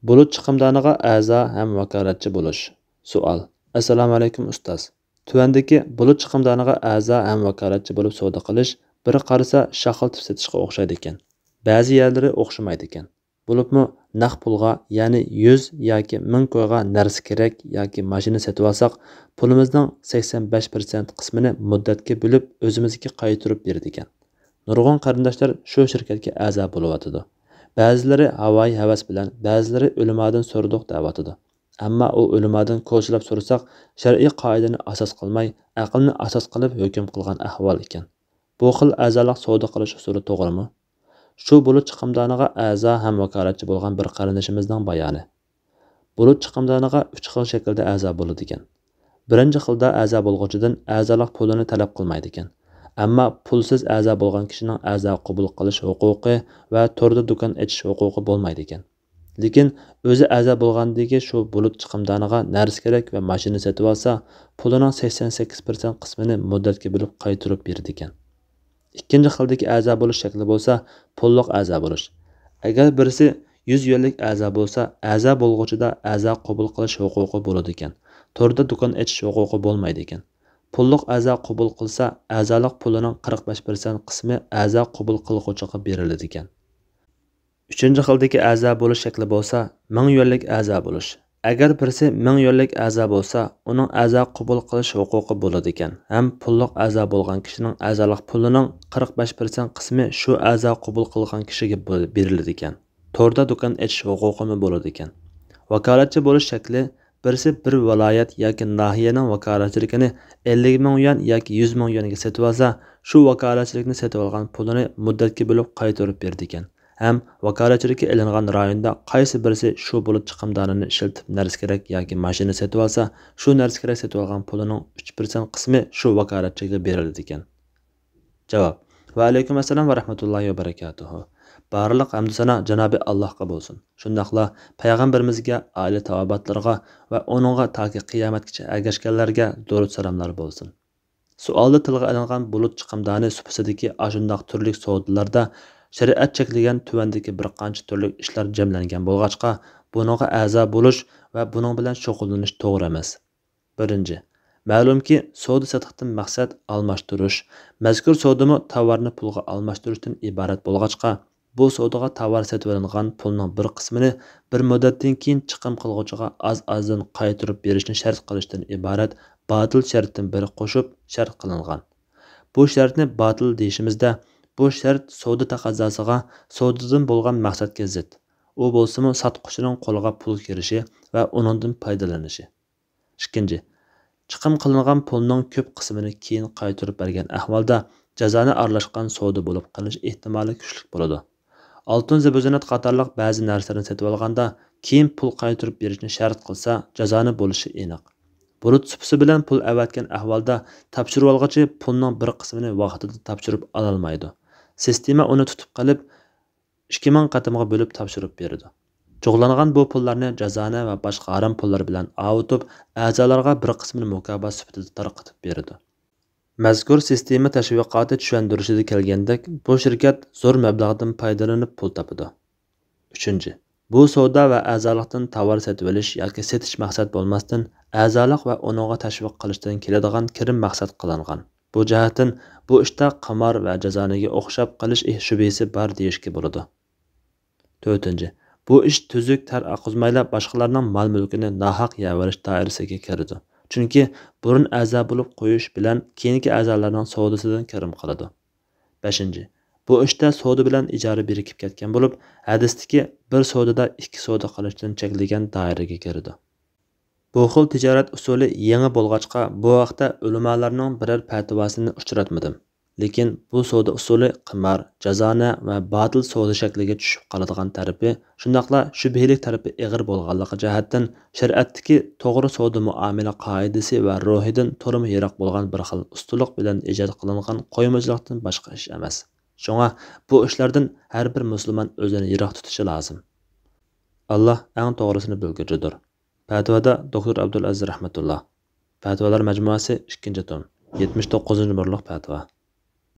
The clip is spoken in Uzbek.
Bulut chiqimdoniga a'zo ham vakolatchi bo'lish. Savol. Assalomu alaykum ustoz. Tuvandagi bulut chiqimdoniga a'zo ham vakolatchi bo'lib savdo qilish bir qarasa shaxiltib setishga o'xshaydi ekan. Ba'zi yerlari o'xshamaydi ekan. Bo'libmi naq pulga, ya'ni 100 yoki 1000 ko'yga narsa kerak yoki mashina sotib olsak, pulimizning 85% qismini muddatga bo'lib o'zimizga qaytarib berdi ekan. Nurg'un qarindoshlar shu shirkatga a'zo bo'lyotidi. Ba'zilari havoyi havas bilan, ba'zilari o'limadan so'rdiq deyotidi. Ammo u o'limadan ko'chilab so'rasak, shar'iy qoidani asos qilmay, aqlni asos qilib hukm qilgan ahvol ekan. Bu xil a'zolik savdo qilish usuli to'g'rimi? Shu bulut chiqimdoniga a'zo ham vakolatchi bo'lgan bir qarindishimizning bayoni. Bulut chiqimdoniga 3 xil shaklda a'zo bo'ladi ekan. Birinchi xilda a'zo bo'lg'uchidan a'zolik pulini talab qilmaydi ekan. Ammo pulsiz a'zo bo'lgan kishining a'zo qabul qilish huquqi va to'rda do'kon ochish huquqi bo'lmaydi ekan. Lekin o'zi a'zo bo'lgandagi shu bulut chiqimdoniga narsa kerak va mashina sotib olsa, pulining 88% qismini muddatga bo'lib qaytarib berdi ekan. Ikkinchi xildagi a'zo bo'lish shakli bo'lsa, pulliq a'zo bo'lish. Agar birisi 100 yillik a'zo bo'lsa, a'zo bo'lg'uchida a'zo qabul qilish huquqi bo'ladi ekan. To'rda do'kon ochish huquqi bo'lmaydi ekan. Pulliq a'zo qabul qilsa, a'zolik pulining 45% qismi a'zo qabul qilguvchiga beriladi ekan. Uchinchi xildagi a'zo bo'lish shakli bo'lsa, 1000 yillik a'zo bo'lish. Agar birisi 1000 yillik a'zo bo'lsa, uning a'zo qabul qilish huquqi bo'ladi ekan. Ham pulliq a'zo bo'lgan kishining a'zolik pulining 45% qismi shu a'zo qabul qilgan kishiga beriladi ekan. To'rda do'kon ochish huquqi bo'ladi ekan. Vakolatchi bo'lish shakli birisi bir viloyat yoki nahiyaning vakolatchiligini 50 ming yuan yoki 100 ming yuanga sotib olsa, shu vakolatchilikni sotib olgan pulini muddatga bo'lib qaytarib berdi ekan. Ham vakolatchilikka ilingan rayonda qaysi birisi shu bulut chiqimdonini ishlatib narsa kerak yoki mashina sotib olsa, shu narsa kerak sotib olgan pulining 3% qismi shu vakolatchiga beriladi ekan. Javob. Va alaykum assalom va rahmatullohi va barakatuh. Barliq hamd sana Janobi Allohga bo'lsin. Shundaqla payg'ambarimizga, oila tavobatlarga va uningga toki qiyomatgacha ergashganlarga durud salomlar bo'lsin. Savolda tilga olingan bulut chiqimdoni supasidagi ashundaq turli savdolarda shariat cheklagan tuvandagi bir qancha turli ishlar jamlangan bo'lg'achqa, buningga a'zo bo'lish va buning bilan shug'ullanish to'g'ri emas. Birinchi, ma'lumki, savdo sotiqdan maqsad almashtirish. Mazkur savdomi tovarni pulga almashtirishdan iborat bo'lg'achqa, bu savdoga tovar sotib olingan pulning bir qismini bir muddatdan keyin chiqim qilguvchiga az-azdan qaytarib berishni shart qilishdan iborat botil shartdan biri qo'shib shart qilingan. Bu shartni botil deyishimizda, bu shart savdo taqozosiga, savdodan bo'lgan maqsadga zid. U bo'lsa-mu sotquchining qo'liga pul kirishi va uningdan foydalanishi. Ikkinchi, chiqim qilingan pulning ko'p qismini keyin qaytarib bergan ahvolda jazoni aralashgan savdo bo'lib qolish ehtimoli kuchli bo'ladi. Oltin zibozanat qatorliq ba'zi narsalarni sotib olganda keyin pul qaytarib berishni shart qilsa, jazoni bo'lishi aniq. Bulut supsi bilan pul avatgan ahvolda topshirib olg'uchi pulning bir qismini vaqtida topshirib ola olmaydi. Sistema uni tutib qolib 2000 qatimga bo'lib topshirib berdi. Cho'g'langan bu pullarni jazona va boshqa harom pullar bilan avutib, a'zolarga bir qismini mukofot sifatida tarqatib berdi. Mazkur sistema tashviqoti tushuntirishida kelgandek, bu shirkat zo'r mablag'dan foydalanib pul topadi. 3. Bu savdo va a'zolikdan tovar sotib olish yoki sotish maqsad bo'lmasdan, a'zolik va uningga tashviq qilishdan keladigan kirim maqsad qilingan. Bu jihatdan bu ishda qimor va jazoniga o'xshab qilish shubhasi bor deyishga bo'ladi. 4. Bu ish tuzuk tar aquzmayla boshqalarning mol-mulkini nohaq yavarish doirasiga kiradi. Chunki burun a'zo bo'lib qo'yish bilan keyingi a'zolarning savdosidan kirim qiladi. 5. Bu ishda savdo bilan ijara birikib ketgan bo'lib, hadisdagi bir savdoda ikki savdo qilishdan cheklagan doiraga kiradi. Bu xil tijorat usuli yangi bo'lg'achqa, bu vaqtda ulamolarning biror fatvosini uchratmadim. Lekin bu savdo usuli qimor, jazona va botil savdo shakliga tushib qoladigan tarafi, shundaqla shubhali tarafi ig'ir bo'lganligi jihatdan shariatdagi to'g'ri savdo muomala qoidasi va ruhidan to'rim yiroq bo'lgan bir xil ustuliq bilan ijod qilingan qo'ymachilikdan boshqa ish emas. Shunga bu ishlardan har bir musulmon o'zini yiroq tutishi lozim. Alloh eng to'g'risini bilguchidir. Fatvoda Dr. Abdulaziz rahmatulloh. Fatvolar majmuasi 2-tom, 79-burliq fatvo.